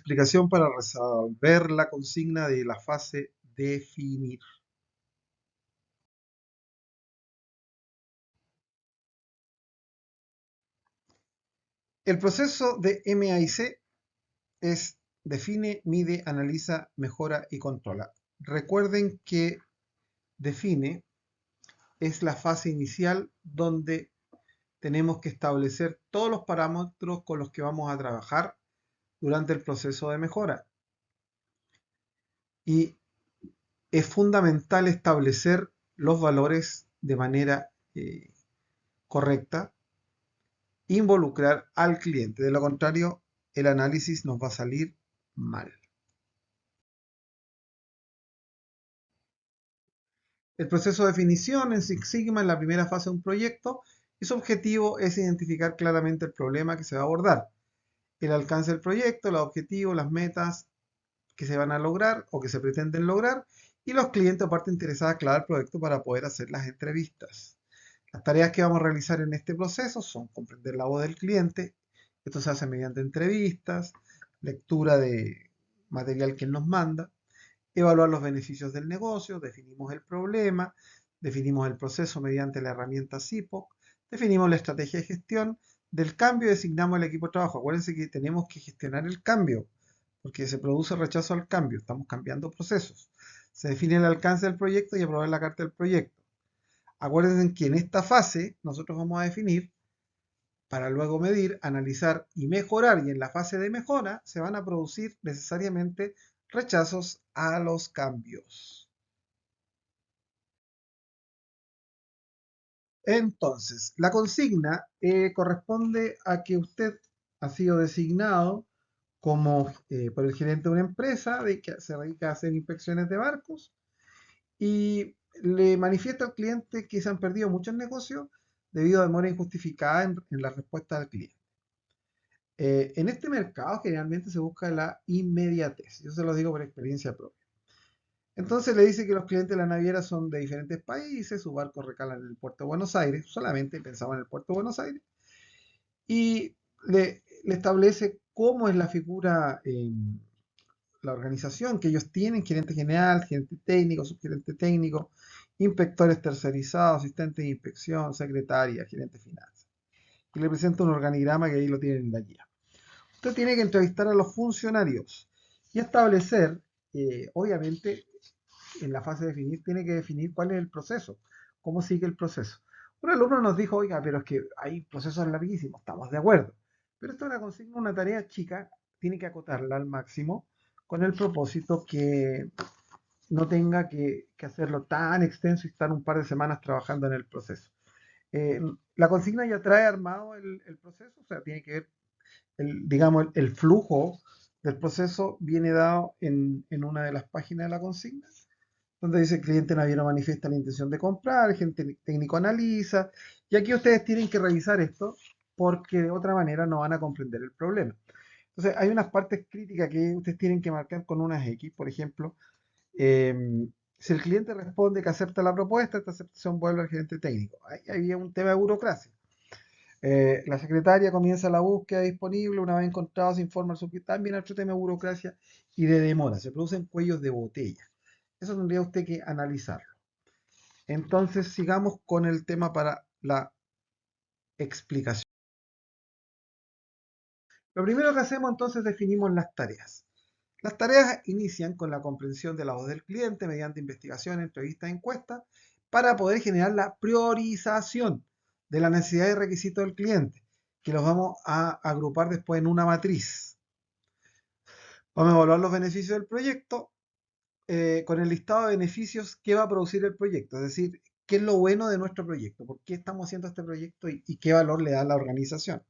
explicación para resolver la consigna de la fase definir. El proceso de MAIC es define, mide, analiza, mejora y controla. Recuerden que define es la fase inicial donde tenemos que establecer todos los parámetros con los que vamos a trabajar durante el proceso de mejora. Y es fundamental establecer los valores de manera correcta, involucrar al cliente. De lo contrario, el análisis nos va a salir mal. El proceso de definición en Six Sigma en la primera fase de un proyecto y su objetivo es identificar claramente el problema que se va a abordar, el alcance del proyecto, los objetivos, las metas que se van a lograr o que se pretenden lograr y los clientes o partes interesadas clave al proyecto para poder hacer las entrevistas. Las tareas que vamos a realizar en este proceso son comprender la voz del cliente. Esto se hace mediante entrevistas, lectura de material que él nos manda, evaluar los beneficios del negocio, definimos el problema, definimos el proceso mediante la herramienta SIPOC, definimos la estrategia de gestión del cambio y designamos el equipo de trabajo. Acuérdense que tenemos que gestionar el cambio, porque se produce rechazo al cambio, estamos cambiando procesos. Se define el alcance del proyecto y aprobar la carta del proyecto. Acuérdense que en esta fase nosotros vamos a definir para luego medir, analizar y mejorar, y en la fase de mejora se van a producir necesariamente rechazos a los cambios. Entonces, la consigna corresponde a que usted ha sido designado como por el gerente de una empresa que se dedica a hacer inspecciones de barcos y le manifiesta al cliente que se han perdido muchos negocios debido a demora injustificada en la respuesta del cliente. En este mercado generalmente se busca la inmediatez. Yo se lo digo por experiencia propia. Entonces le dice que los clientes de la naviera son de diferentes países, sus barcos recalan en el puerto de Buenos Aires, solamente pensaba en el puerto de Buenos Aires, y le establece cómo es la figura en la organización que ellos tienen, gerente general, gerente técnico, subgerente técnico, inspectores tercerizados, asistente de inspección, secretaria, gerente de finanzas. Y le presenta un organigrama que ahí lo tienen en la guía. Usted tiene que entrevistar a los funcionarios y establecer, obviamente, en la fase de definir, tiene que definir cuál es el proceso, cómo sigue el proceso. Un alumno nos dijo, oiga, pero es que hay procesos larguísimos, estamos de acuerdo. Pero esto es una consigna, una tarea chica, tiene que acotarla al máximo con el propósito que no tenga que hacerlo tan extenso y estar un par de semanas trabajando en el proceso. La consigna ya trae armado el proceso, o sea, tiene que ver digamos, el flujo del proceso viene dado en una de las páginas de la consigna, donde dice el cliente naviero manifiesta la intención de comprar, el gerente técnico analiza, y aquí ustedes tienen que revisar esto porque de otra manera no van a comprender el problema. Entonces, hay unas partes críticas que ustedes tienen que marcar con unas X, por ejemplo, si el cliente responde que acepta la propuesta, esta aceptación vuelve al gerente técnico. Ahí había un tema de burocracia. La secretaria comienza la búsqueda disponible, una vez encontrado se informa al subjetivo, también otro tema de burocracia y de demora, se producen cuellos de botella. Eso tendría usted que analizarlo. Entonces sigamos con el tema para la explicación. Lo primero que hacemos entonces definimos las tareas. Las tareas inician con la comprensión de la voz del cliente mediante investigación, entrevistas, encuestas, para poder generar la priorización de la necesidad y requisitos del cliente, que los vamos a agrupar después en una matriz. Vamos a evaluar los beneficios del proyecto con el listado de beneficios que va a producir el proyecto, es decir, qué es lo bueno de nuestro proyecto, por qué estamos haciendo este proyecto y qué valor le da a la organización.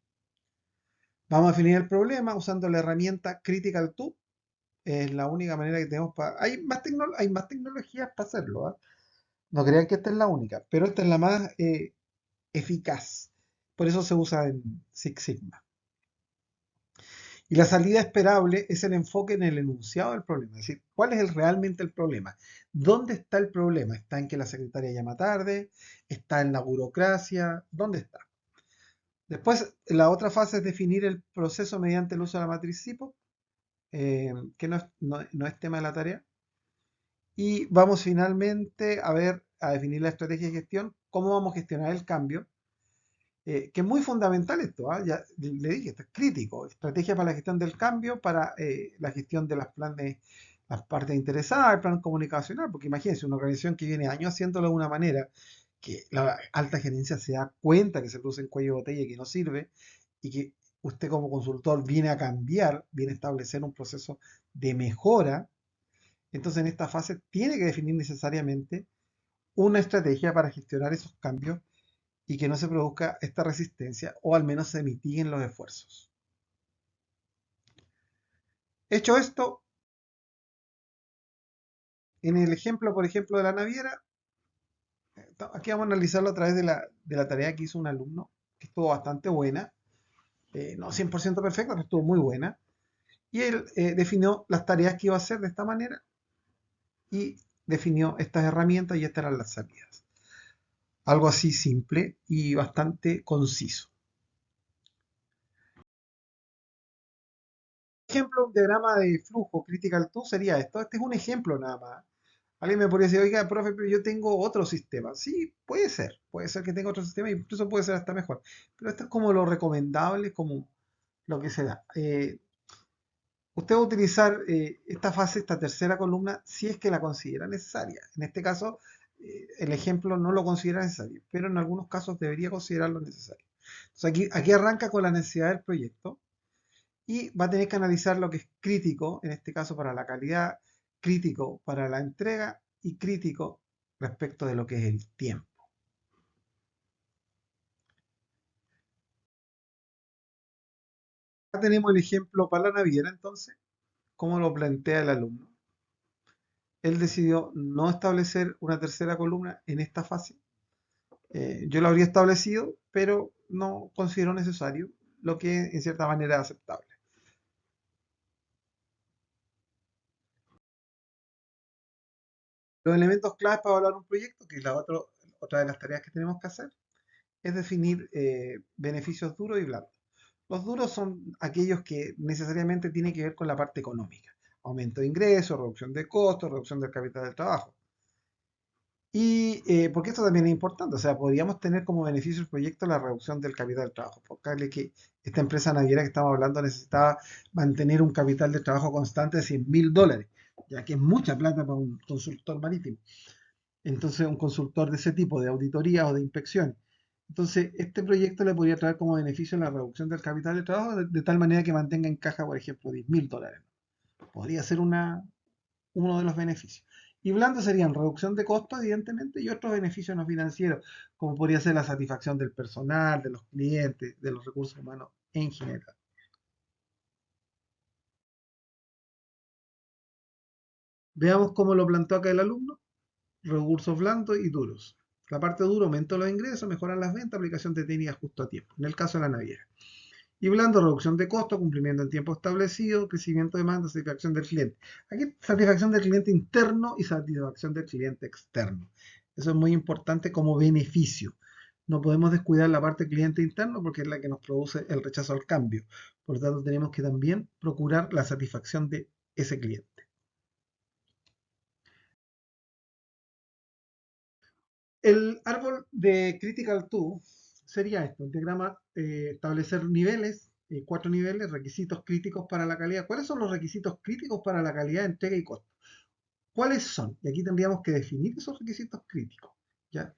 Vamos a definir el problema usando la herramienta Critical Tool. Es la única manera que tenemos para... hay más tecnologías para hacerlo, ¿eh? No crean que esta es la única, pero esta es la más eficaz. Por eso se usa en Six Sigma. Y la salida esperable es el enfoque en el enunciado del problema, es decir, ¿cuál es realmente el problema? ¿Dónde está el problema? ¿Está en que la secretaria llama tarde? ¿Está en la burocracia? ¿Dónde está? Después, la otra fase es definir el proceso mediante el uso de la matriz SIPO. que no es tema de la tarea. Y vamos finalmente a ver, a definir la estrategia de gestión, cómo vamos a gestionar el cambio, que es muy fundamental esto, ¿ah? Ya le dije, esto es crítico. Estrategia para la gestión del cambio, para la gestión de las planes, las partes interesadas, el plan comunicacional, porque imagínense, una organización que viene años haciéndolo de una manera que la alta gerencia se da cuenta que se produce en cuello de botella y que no sirve, y que usted como consultor viene a cambiar, viene a establecer un proceso de mejora. Entonces, en esta fase tiene que definir necesariamente una estrategia para gestionar esos cambios y que no se produzca esta resistencia o al menos se mitiguen los esfuerzos. Hecho esto, en el ejemplo, por ejemplo, de la naviera, aquí vamos a analizarlo a través de la tarea que hizo un alumno, que estuvo bastante buena, no 100% perfecta, pero estuvo muy buena. Y él definió las tareas que iba a hacer de esta manera y definió estas herramientas y estas eran las salidas. Algo así simple y bastante conciso. Ejemplo, un diagrama de flujo Critical 2 sería esto. Este es un ejemplo nada más. Alguien me podría decir, oiga, profe, pero yo tengo otro sistema. Sí, puede ser que tenga otro sistema, incluso puede ser hasta mejor. Pero esto es como lo recomendable, como lo que se da. Usted va a utilizar esta fase, esta tercera columna, si es que la considera necesaria. En este caso, el ejemplo no lo considera necesario, pero en algunos casos debería considerarlo necesario. Entonces aquí arranca con la necesidad del proyecto y va a tener que analizar lo que es crítico, en este caso para la calidad, crítico para la entrega y crítico respecto de lo que es el tiempo. Acá tenemos el ejemplo para la naviera, entonces, cómo lo plantea el alumno. Él decidió no establecer una tercera columna en esta fase. Yo lo habría establecido, pero no considero necesario, lo que en cierta manera es aceptable. Los elementos claves para evaluar un proyecto, que es otra de las tareas que tenemos que hacer, es definir beneficios duros y blandos. Los duros son aquellos que necesariamente tienen que ver con la parte económica. Aumento de ingresos, reducción de costos, reducción del capital del trabajo. Y porque esto también es importante, o sea, podríamos tener como beneficio el proyecto la reducción del capital del trabajo. Porque que esta empresa naviera que estamos hablando necesitaba mantener un capital de trabajo constante de $100.000, ya que es mucha plata para un consultor marítimo. Entonces, un consultor de ese tipo, de auditoría o de inspección. Entonces, este proyecto le podría traer como beneficio la reducción del capital de trabajo de tal manera que mantenga en caja, por ejemplo, $10.000. Podría ser uno de los beneficios. Y blando serían reducción de costos, evidentemente, y otros beneficios no financieros, como podría ser la satisfacción del personal, de los clientes, de los recursos humanos en general. Veamos cómo lo planteó acá el alumno. Recursos blandos y duros. La parte dura, aumento de los ingresos, mejoran las ventas, aplicación de técnicas justo a tiempo, en el caso de la naviera. Y blando, reducción de costos, cumplimiento en tiempo establecido, crecimiento de demanda, satisfacción del cliente. Aquí satisfacción del cliente interno y satisfacción del cliente externo. Eso es muy importante como beneficio. No podemos descuidar la parte cliente interno porque es la que nos produce el rechazo al cambio. Por lo tanto, tenemos que también procurar la satisfacción de ese cliente. El árbol de Critical 2 sería esto, el diagrama, establecer niveles, 4 niveles, requisitos críticos para la calidad. ¿Cuáles son los requisitos críticos para la calidad, entrega y costo? ¿Cuáles son? Y aquí tendríamos que definir esos requisitos críticos, ¿ya?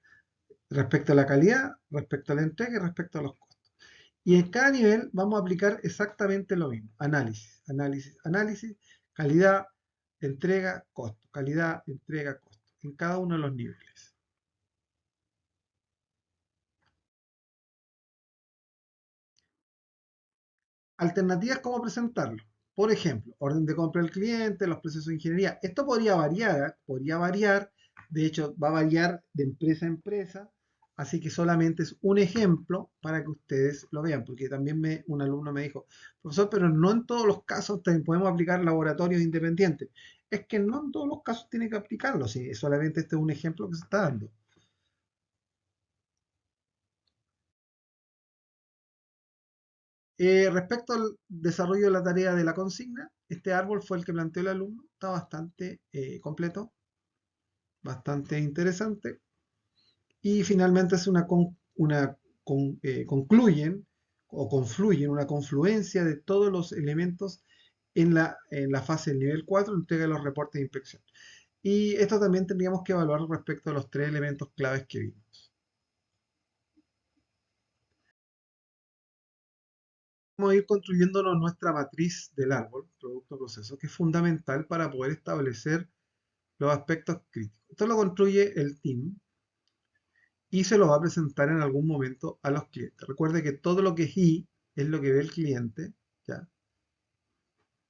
Respecto a la calidad, respecto a la entrega y respecto a los costos. Y en cada nivel vamos a aplicar exactamente lo mismo. Análisis, análisis, análisis, calidad, entrega, costo. Calidad, entrega, costo. En cada uno de los niveles. Alternativas, ¿cómo presentarlo? Por ejemplo, orden de compra del cliente, los procesos de ingeniería. Esto podría variar, de hecho va a variar de empresa a empresa, así que solamente es un ejemplo para que ustedes lo vean, porque también un alumno me dijo, profesor, pero no en todos los casos podemos aplicar laboratorios independientes. Es que no en todos los casos tiene que aplicarlo, sí, solamente este es un ejemplo que se está dando. Respecto al desarrollo de la tarea de la consigna, este árbol fue el que planteó el alumno, está bastante completo, bastante interesante, y finalmente es concluyen o confluyen, una confluencia de todos los elementos en la fase del nivel 4, entrega de los reportes de inspección. Y esto también tendríamos que evaluar respecto a los tres elementos claves que vimos. Vamos a ir construyéndonos nuestra matriz del árbol, producto proceso, que es fundamental para poder establecer los aspectos críticos. Esto lo construye el team y se lo va a presentar en algún momento a los clientes. Recuerde que todo lo que es Y es lo que ve el cliente, ¿ya?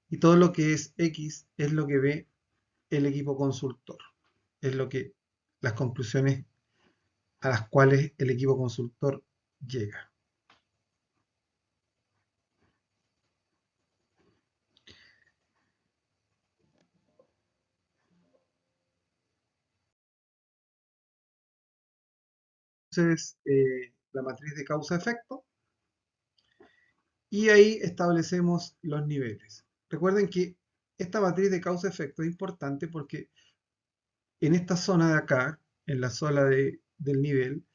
Y todo lo que es X es lo que ve el equipo consultor. Es lo que las conclusiones a las cuales el equipo consultor llega. Entonces, la matriz de causa-efecto, y ahí establecemos los niveles. Recuerden que esta matriz de causa-efecto es importante porque en esta zona de acá, en la zona del nivel,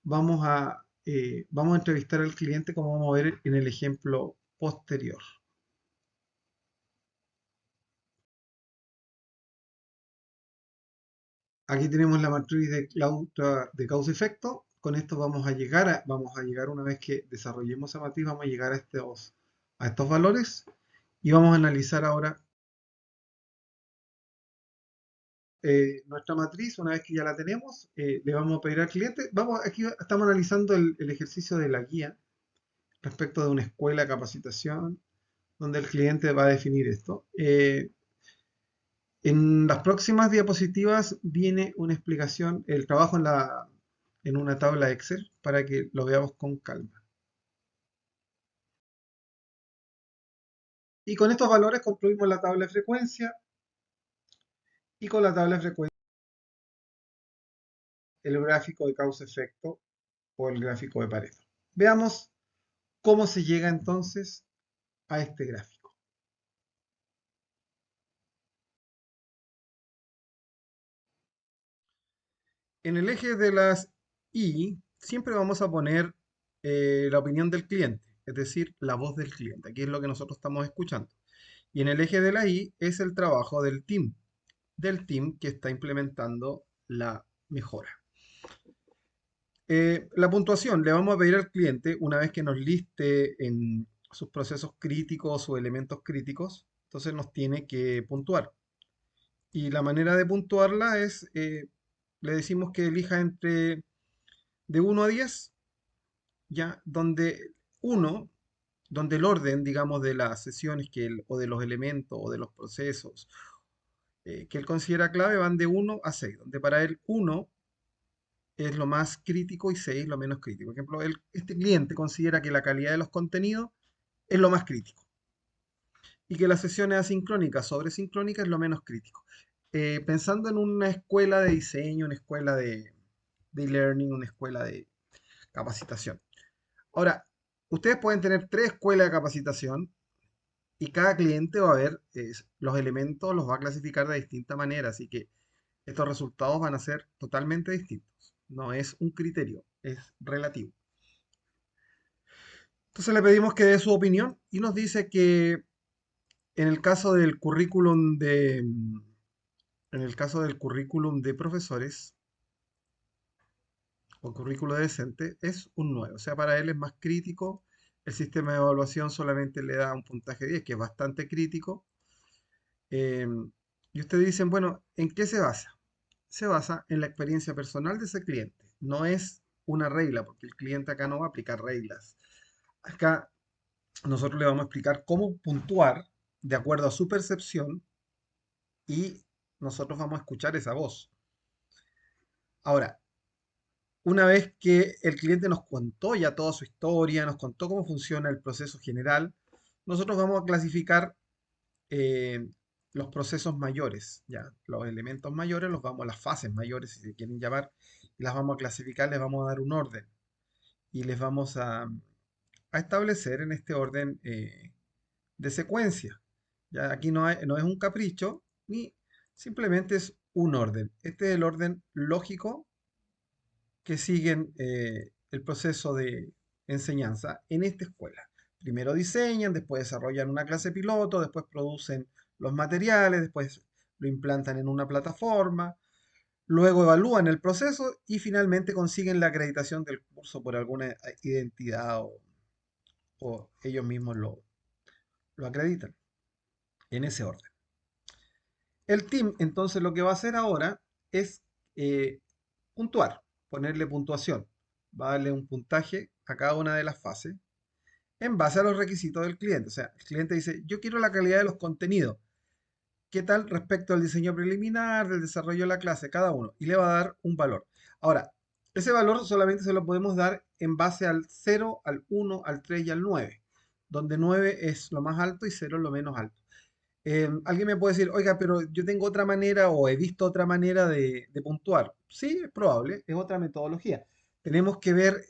vamos a entrevistar al cliente como vamos a ver en el ejemplo posterior. Aquí tenemos la matriz de causa-efecto. Con esto vamos a llegar una vez que desarrollemos esa matriz, vamos a llegar a estos valores y vamos a analizar ahora nuestra matriz. Una vez que ya la tenemos, le vamos a pedir al cliente. Aquí estamos analizando el ejercicio de la guía respecto de una escuela de capacitación donde el cliente va a definir esto. En las próximas diapositivas viene una explicación, el trabajo en una tabla Excel para que lo veamos con calma. Y con estos valores construimos la tabla de frecuencia y con la tabla de frecuencia el gráfico de causa-efecto o el gráfico de Pareto. Veamos cómo se llega entonces a este gráfico. En el eje de las Y siempre vamos a poner la opinión del cliente, es decir, la voz del cliente. Aquí es lo que nosotros estamos escuchando. Y en el eje de la Y es el trabajo del team que está implementando la mejora. La puntuación le vamos a pedir al cliente una vez que nos liste en sus procesos críticos o elementos críticos, entonces nos tiene que puntuar. Y la manera de puntuarla es, le decimos que elija entre de 1 a 10, ya, donde 1, donde el orden, digamos, de las sesiones o de los elementos o de los procesos que él considera clave van de 1 a 6, donde para él 1 es lo más crítico y 6 lo menos crítico. Por ejemplo, este cliente considera que la calidad de los contenidos es lo más crítico y que las sesiones asincrónicas sobre sincrónicas es lo menos crítico. Pensando en una escuela de diseño, una escuela de e-learning, una escuela de capacitación. Ahora, ustedes pueden tener tres escuelas de capacitación y cada cliente va a ver los elementos, los va a clasificar de distinta manera, así que estos resultados van a ser totalmente distintos. No es un criterio, es relativo. Entonces le pedimos que dé su opinión y nos dice que en el caso del currículum en el caso del currículum de profesores o currículo decente es un 9. O sea, para él es más crítico. El sistema de evaluación solamente le da un puntaje 10, que es bastante crítico. Y ustedes dicen, bueno, ¿en qué se basa? Se basa en la experiencia personal de ese cliente. No es una regla, porque el cliente acá no va a aplicar reglas. Acá nosotros le vamos a explicar cómo puntuar de acuerdo a su percepción y nosotros vamos a escuchar esa voz. Ahora, una vez que el cliente nos contó ya toda su historia, nos contó cómo funciona el proceso general, nosotros vamos a clasificar eh, los procesos mayores, ya, los elementos mayores, las fases mayores, si se quieren llamar, y las vamos a clasificar, les vamos a dar un orden y les vamos a establecer en este orden de secuencia. Ya aquí no es un capricho, ni simplemente es un orden. Este es el orden lógico que siguen el proceso de enseñanza en esta escuela. Primero diseñan, después desarrollan una clase piloto, después producen los materiales, después lo implantan en una plataforma, luego evalúan el proceso y finalmente consiguen la acreditación del curso por alguna identidad o ellos mismos lo acreditan en ese orden. El team entonces lo que va a hacer ahora es puntuar, ponerle puntuación. Va a darle un puntaje a cada una de las fases en base a los requisitos del cliente. O sea, el cliente dice, yo quiero la calidad de los contenidos. ¿Qué tal respecto al diseño preliminar, del desarrollo de la clase, cada uno? Y le va a dar un valor. Ahora, ese valor solamente se lo podemos dar en base al 0, al 1, al 3 y al 9, donde 9 es lo más alto y 0 es lo menos alto. Alguien me puede decir, oiga, pero yo tengo otra manera o he visto otra manera de puntuar. Sí, es probable, es otra metodología. Tenemos que ver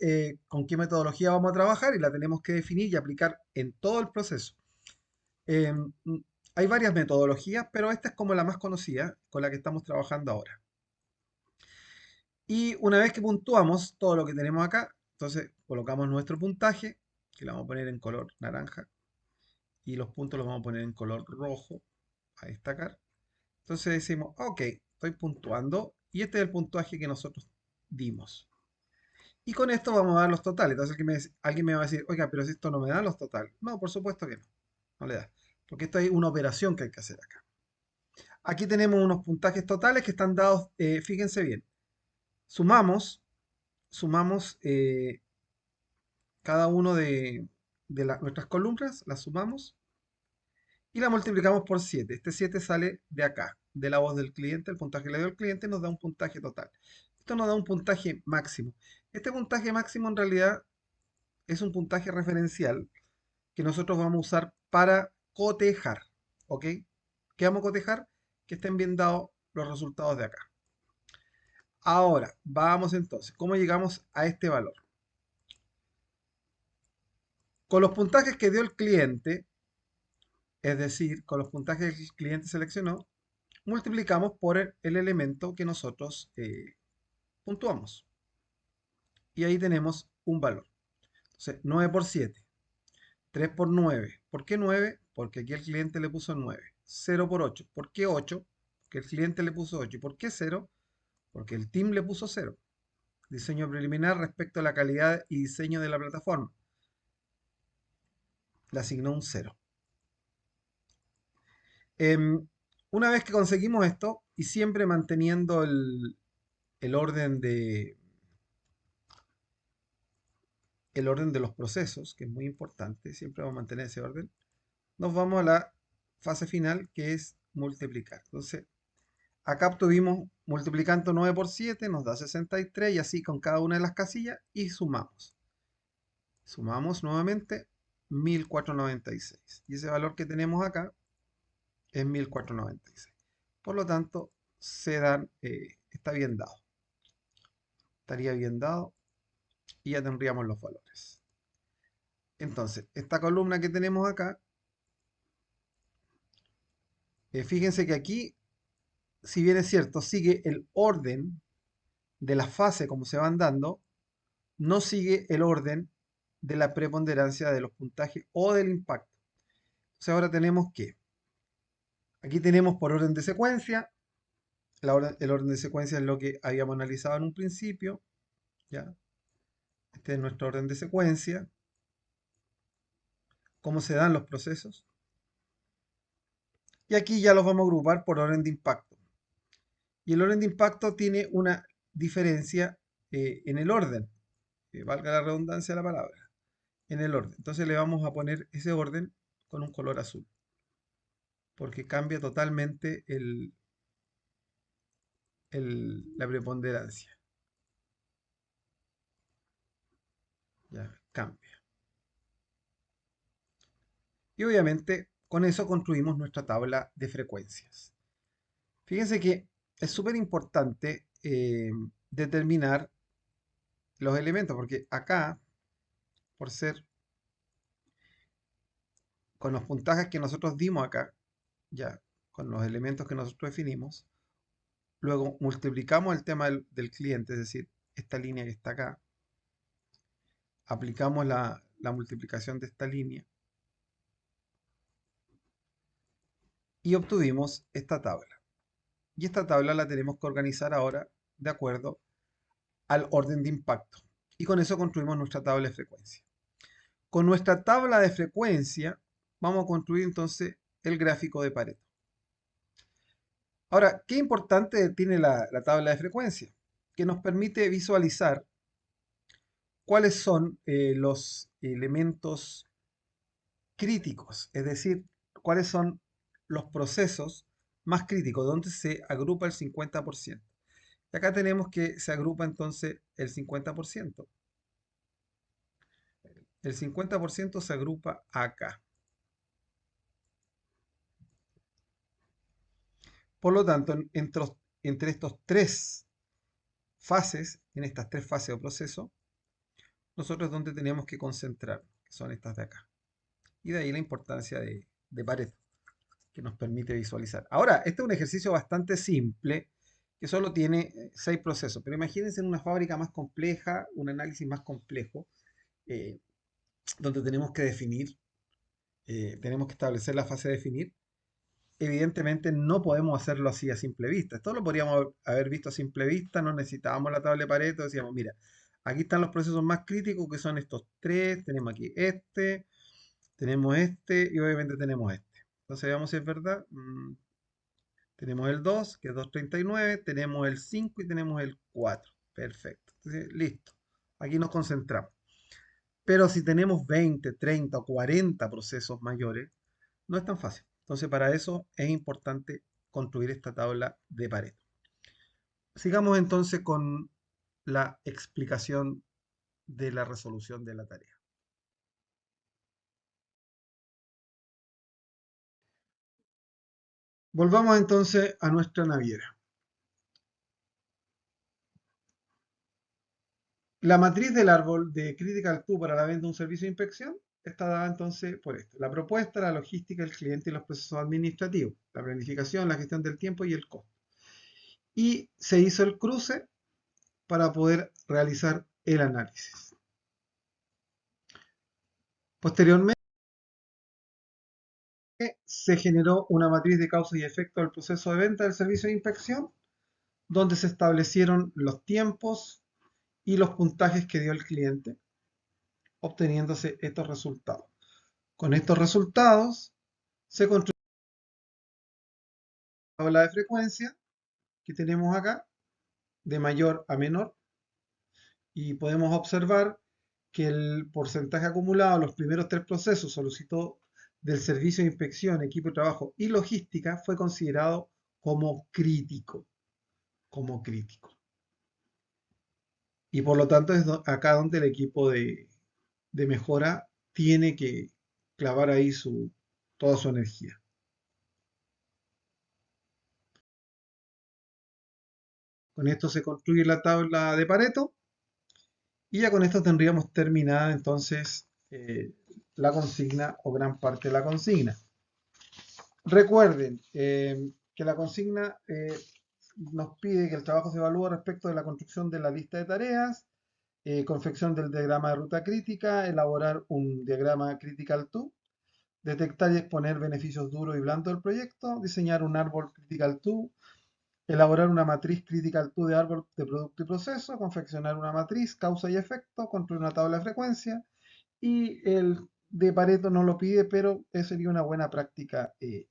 con qué metodología vamos a trabajar y la tenemos que definir y aplicar en todo el proceso. Eh, mm, Hay varias metodologías, pero esta es como la más conocida con la que estamos trabajando ahora. Y una vez que puntuamos todo lo que tenemos acá, entonces colocamos nuestro puntaje, que lo vamos a poner en color naranja, y los puntos los vamos a poner en color rojo, a destacar. Entonces decimos, ok, estoy puntuando y este es el puntaje que nosotros dimos. Y con esto vamos a dar los totales. Entonces alguien me va a decir, oiga, pero si esto no me da los totales. No, por supuesto que no, no le da. Porque esto es una operación que hay que hacer acá. Aquí tenemos unos puntajes totales que están dados, fíjense bien. Sumamos, sumamos cada uno de nuestras columnas, las sumamos y la multiplicamos por 7. Este 7 sale de acá, de la voz del cliente, el puntaje que le dio el cliente nos da un puntaje total. Esto nos da un puntaje máximo. Este puntaje máximo en realidad es un puntaje referencial que nosotros vamos a usar para cotejar. ¿Ok? ¿Qué vamos a cotejar? Que estén bien dados los resultados de acá. Ahora, vamos entonces. ¿Cómo llegamos a este valor? Con los puntajes que dio el cliente, es decir, con los puntajes que el cliente seleccionó, multiplicamos por el elemento que nosotros puntuamos. Y ahí tenemos un valor. Entonces, 9 por 7, 3 por 9. ¿Por qué 9? Porque aquí el cliente le puso 9. 0 por 8. ¿Por qué 8? Porque el cliente le puso 8. ¿Por qué 0? Porque el team le puso 0. Diseño preliminar respecto a la calidad y diseño de la plataforma. Le asignó un 0. Una vez que conseguimos esto, y siempre manteniendo el orden el orden de los procesos, que es muy importante, siempre vamos a mantener ese orden, nos vamos a la fase final que es multiplicar. Entonces, acá obtuvimos multiplicando 9 por 7, nos da 63 y así con cada una de las casillas y sumamos. Sumamos nuevamente 1496 y ese valor que tenemos acá es 1496. Por lo tanto, está bien dado. Estaría bien dado y ya tendríamos los valores. Entonces, esta columna que tenemos acá, fíjense que aquí, si bien es cierto, sigue el orden de la fase como se van dando, no sigue el orden de la preponderancia de los puntajes o del impacto. Entonces ahora tenemos que, aquí tenemos por orden de secuencia, el orden de secuencia es lo que habíamos analizado en un principio, ¿ya? Este es nuestro orden de secuencia, cómo se dan los procesos. Y aquí ya los vamos a agrupar por orden de impacto. Y el orden de impacto tiene una diferencia en el orden, valga la redundancia de la palabra, en el orden. Entonces le vamos a poner ese orden con un color azul, porque cambia totalmente la preponderancia. Ya, cambia. Y obviamente con eso construimos nuestra tabla de frecuencias. Fíjense que es súper importante determinar los elementos, porque acá, por ser con los puntajes que nosotros dimos acá, ya, con los elementos que nosotros definimos, luego multiplicamos el tema del cliente, es decir, esta línea que está acá, aplicamos la multiplicación de esta línea y obtuvimos esta tabla. Y esta tabla la tenemos que organizar ahora de acuerdo al orden de impacto. Y con eso construimos nuestra tabla de frecuencia. Con nuestra tabla de frecuencia vamos a construir entonces el gráfico de Pareto. Ahora, ¿qué importante tiene la tabla de frecuencia? Que nos permite visualizar cuáles son los elementos críticos, es decir, cuáles son los procesos más críticos, donde se agrupa el 50%. Y acá tenemos que se agrupa entonces el 50%. El 50% se agrupa acá. Por lo tanto, entre estos tres fases, en estas tres fases o procesos, nosotros donde tenemos que concentrar, que son estas de acá. Y de ahí la importancia de Pareto, que nos permite visualizar. Ahora, este es un ejercicio bastante simple, que solo tiene 6 procesos, pero imagínense en una fábrica más compleja, un análisis más complejo, eh, donde tenemos que definir, tenemos que establecer la fase de definir. Evidentemente no podemos hacerlo así a simple vista. Esto lo podríamos haber visto a simple vista, no necesitábamos la tabla de Pareto, decíamos, mira, aquí están los procesos más críticos, que son estos tres, tenemos aquí tenemos este y obviamente tenemos este. Entonces veamos si es verdad. Tenemos el 2, que es 239, tenemos el 5 y tenemos el 4. Perfecto. Entonces, listo. Aquí nos concentramos. Pero si tenemos 20, 30 o 40 procesos mayores, no es tan fácil. Entonces, para eso es importante construir esta tabla de Pareto. Sigamos entonces con la explicación de la resolución de la tarea. Volvamos entonces a nuestra naviera. La matriz del árbol de Critical 2 para la venta de un servicio de inspección está dada entonces por esto. La propuesta, la logística, el cliente y los procesos administrativos, la planificación, la gestión del tiempo y el costo. Y se hizo el cruce para poder realizar el análisis. Posteriormente, se generó una matriz de causa y efecto del proceso de venta del servicio de inspección, donde se establecieron los tiempos y los puntajes que dio el cliente, obteniéndose estos resultados. Con estos resultados se construyó la tabla de frecuencia que tenemos acá, de mayor a menor, y podemos observar que el porcentaje acumulado en los primeros tres procesos solicitó del servicio de inspección, equipo de trabajo y logística fue considerado como crítico. Y por lo tanto es acá donde el equipo de mejora tiene que clavar ahí toda su energía. Con esto se construye la tabla de Pareto y ya con esto tendríamos terminada entonces la consigna o gran parte de la consigna. Recuerden que la consigna nos pide que el trabajo se evalúe respecto de la construcción de la lista de tareas, confección del diagrama de ruta crítica, elaborar un diagrama Critical 2, detectar y exponer beneficios duros y blandos del proyecto, diseñar un árbol Critical 2, elaborar una matriz Critical 2 de árbol de producto y proceso, confeccionar una matriz causa y efecto, construir una tabla de frecuencia, y el de Pareto no lo pide, pero sería una buena práctica. Y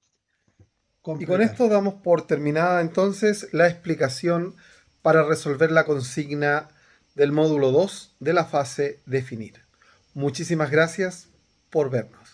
con esto damos por terminada entonces la explicación para resolver la consigna del módulo 2 de la fase definir. Muchísimas gracias por vernos.